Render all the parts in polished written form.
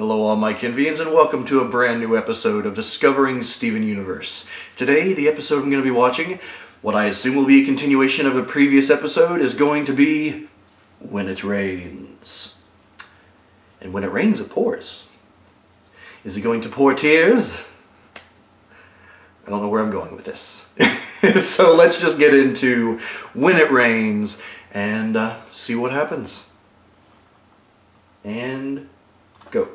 Hello all my Kenvians and welcome to a brand new episode of Discovering Steven Universe. Today, the episode I'm going to be watching, what I assume will be a continuation of the previous episode, is going to be When It Rains. And when it rains, it pours. Is it going to pour tears? I don't know where I'm going with this. So let's just get into When It Rains and see what happens. And go.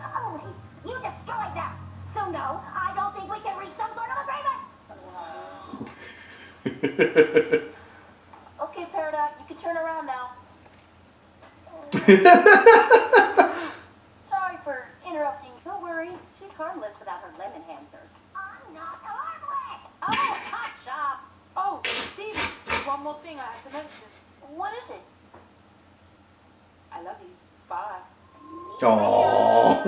Oh, you destroyed them! So no, I don't think we can reach some sort of agreement! Okay, Peridot, you can turn around now. Sorry for interrupting. Don't worry, she's harmless without her lemon hamsters. I'm not harmless! Oh, hot shot! Oh, Steve, there's one more thing I have to mention. What is it? I love you. Bye. Aww.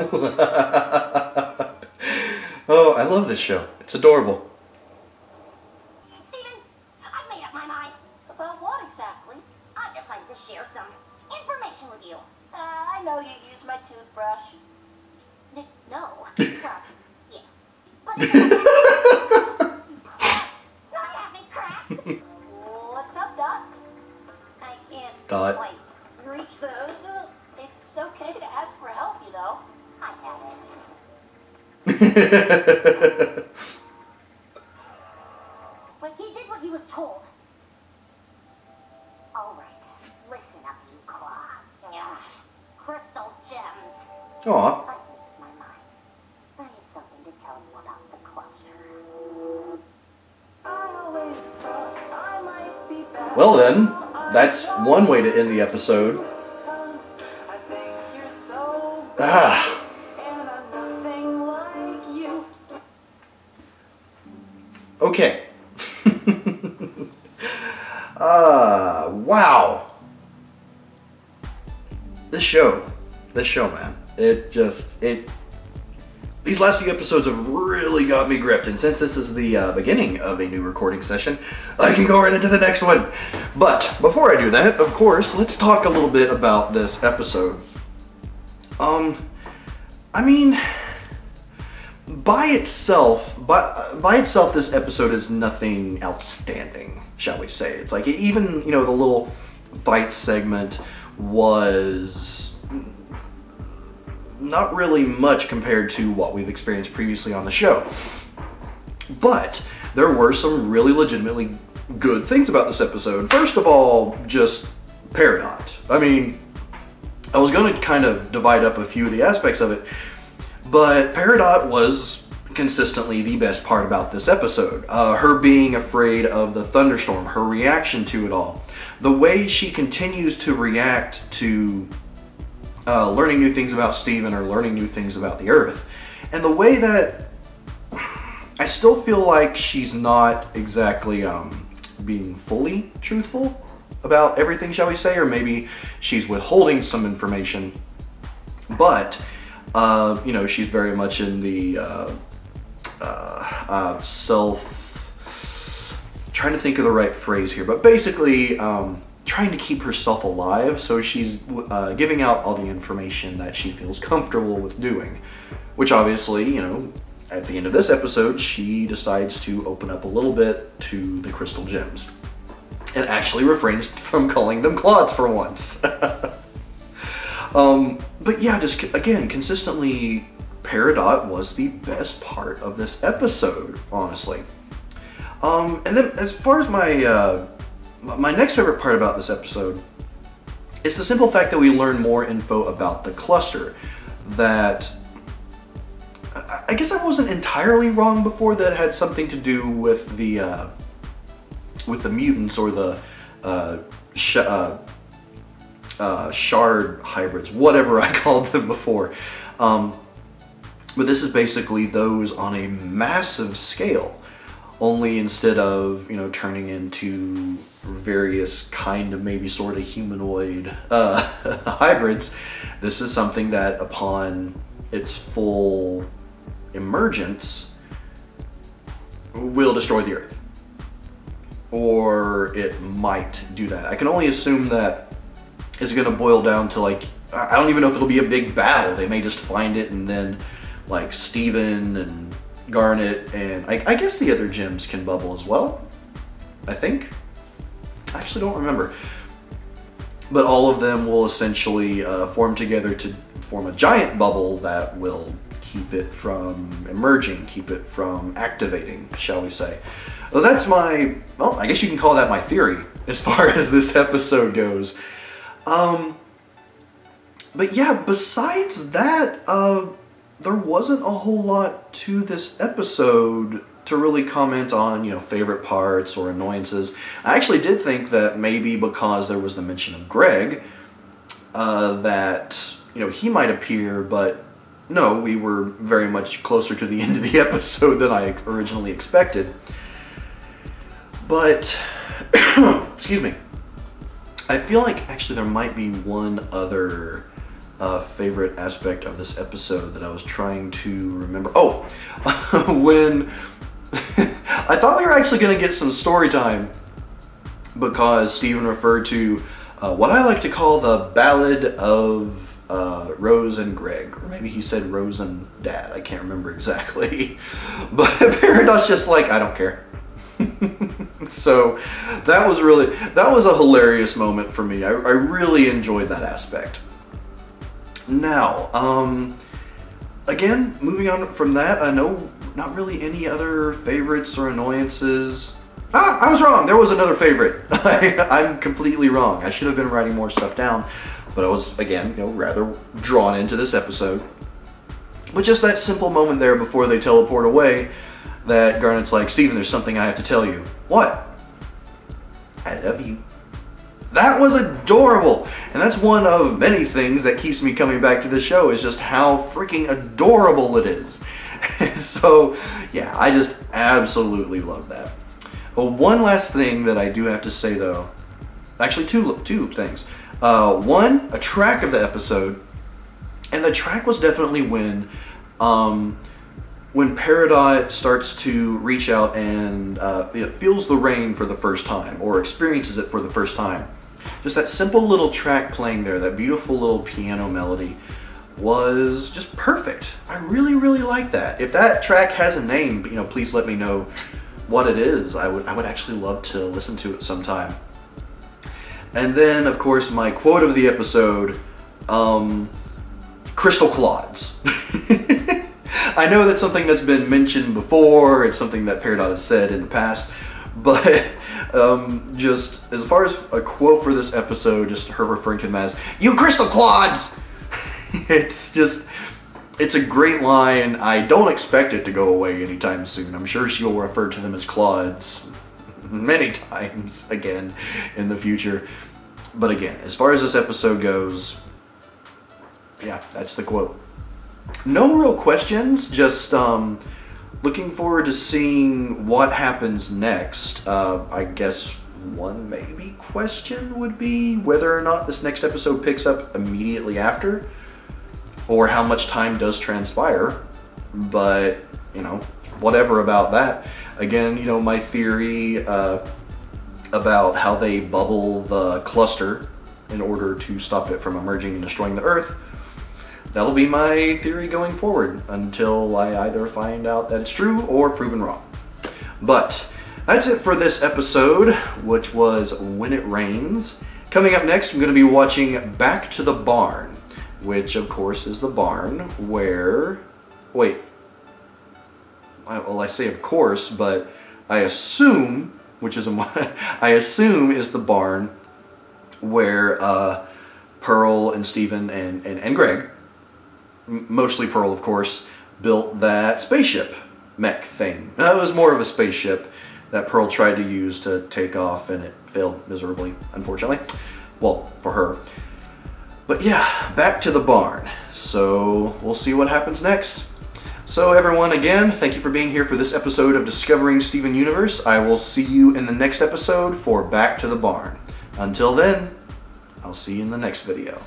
Oh, I love this show. It's adorable. Steven, I've made up my mind. About what exactly? I decided to share some information with you. I know you use my toothbrush. No. Well, yes. But it's cracked. I haven't cracked. What's up, Dot? I can't Dot. quite reach the... It's okay to ask for help, you know. I have it. But he did what he was told. All right, listen up, you claw. Crystal gems. Aw. I made my mind. I have something to tell you about the cluster. I always thought I might be better. Well then, that's one way to end the episode. I think you're so Ah. and I'm nothing like you. Okay. Wow. This show, man. These last few episodes have really got me gripped, and since this is the beginning of a new recording session, I can go right into the next one. But before I do that, of course, let's talk a little bit about this episode. I mean, by itself, this episode is nothing outstanding, shall we say. It's like, even, you know, the little fight segment was not really much compared to what we've experienced previously on the show. But there were some really legitimately good things about this episode. First of all, just Peridot. I mean, I was going to kind of divide up a few of the aspects of it, but Peridot was consistently the best part about this episode. Her being afraid of the thunderstorm, her reaction to it all, the way she continues to react to learning new things about Steven or learning new things about the Earth, and the way that I still feel like she's not exactly being fully truthful about everything, shall we say, or maybe she's withholding some information, but you know, she's very much in the trying to think of the right phrase here, but basically trying to keep herself alive, so she's giving out all the information that she feels comfortable with doing, which obviously, you know, at the end of this episode, she decides to open up a little bit to the crystal gems and actually refrains from calling them clods for once. But yeah, just again, consistently, Peridot was the best part of this episode, honestly. And then as far as my next favorite part about this episode is the simple fact that we learn more info about the cluster. That I guess I wasn't entirely wrong before, that it had something to do with the mutants or the shard hybrids, whatever I called them before. But this is basically those on a massive scale, only instead of, you know, turning into various kind of maybe sort of humanoid hybrids, this is something that upon its full emergence will destroy the Earth. Or it might do that. I can only assume that it's going to boil down to, like, I don't even know if it'll be a big battle. They may just find it, and then like Steven and Garnet and I guess the other gems can bubble as well. I think. I actually don't remember. But all of them will essentially form together to form a giant bubble that will keep it from emerging, keep it from activating, shall we say. Well, that's my, well, I guess you can call that my theory as far as this episode goes. But yeah, besides that, there wasn't a whole lot to this episode to really comment on, you know, favorite parts or annoyances. I actually did think that maybe because there was the mention of Greg, that, you know, he might appear, but no, we were very much closer to the end of the episode than I originally expected. But, excuse me, I feel like actually there might be one other favorite aspect of this episode that I was trying to remember. Oh, when I thought we were actually going to get some story time because Steven referred to what I like to call the Ballad of Rose and Greg, or maybe he said Rose and Dad. I can't remember exactly, but Peridot's just like, I don't care. So that was a hilarious moment for me. I really enjoyed that aspect. Now, again, moving on from that, I know not really any other favorites or annoyances. Ah, I was wrong. There was another favorite. I'm completely wrong. I should have been writing more stuff down, but I was, again, you know, rather drawn into this episode. But just that simple moment there before they teleport away, that Garnet's like, Steven, there's something I have to tell you. What? I love you. That was adorable. And that's one of many things that keeps me coming back to this show, is just how freaking adorable it is. So, yeah, I just absolutely love that. Well, one last thing that I do have to say, though. Actually, two things. One, a track of the episode. And the track was definitely when Peridot starts to reach out and feels the rain for the first time, or experiences it for the first time. Just that simple little track playing there, that beautiful little piano melody, was just perfect. I really, really like that. If that track has a name, you know, please let me know what it is. I would actually love to listen to it sometime. And then, of course, my quote of the episode, crystal clods. I know that's something that's been mentioned before, it's something that Peridot has said in the past, but just as far as a quote for this episode, just her referring to them as, "You crystal clods!" It's a great line. I don't expect it to go away anytime soon. I'm sure she'll refer to them as clods many times again in the future. But again, as far as this episode goes, yeah, that's the quote. No real questions, just looking forward to seeing what happens next. I guess one maybe question would be whether or not this next episode picks up immediately after, or how much time does transpire. But, you know, whatever about that. Again, you know, my theory about how they bubble the cluster in order to stop it from emerging and destroying the Earth, that'll be my theory going forward until I either find out that it's true or proven wrong. But that's it for this episode, which was When It Rains. Coming up next, I'm going to be watching Back to the Barn, which of course is the barn where... Wait. Well, I say of course, but I assume, which is I assume is the barn where Pearl and Steven and Greg, mostly Pearl of course, built that spaceship mech thing. That was more of a spaceship that Pearl tried to use to take off, and it failed miserably, unfortunately. Well, for her. But yeah, back to the barn. So we'll see what happens next. So everyone, again, thank you for being here for this episode of Discovering Steven Universe. I will see you in the next episode for Back to the Barn. Until then, I'll see you in the next video.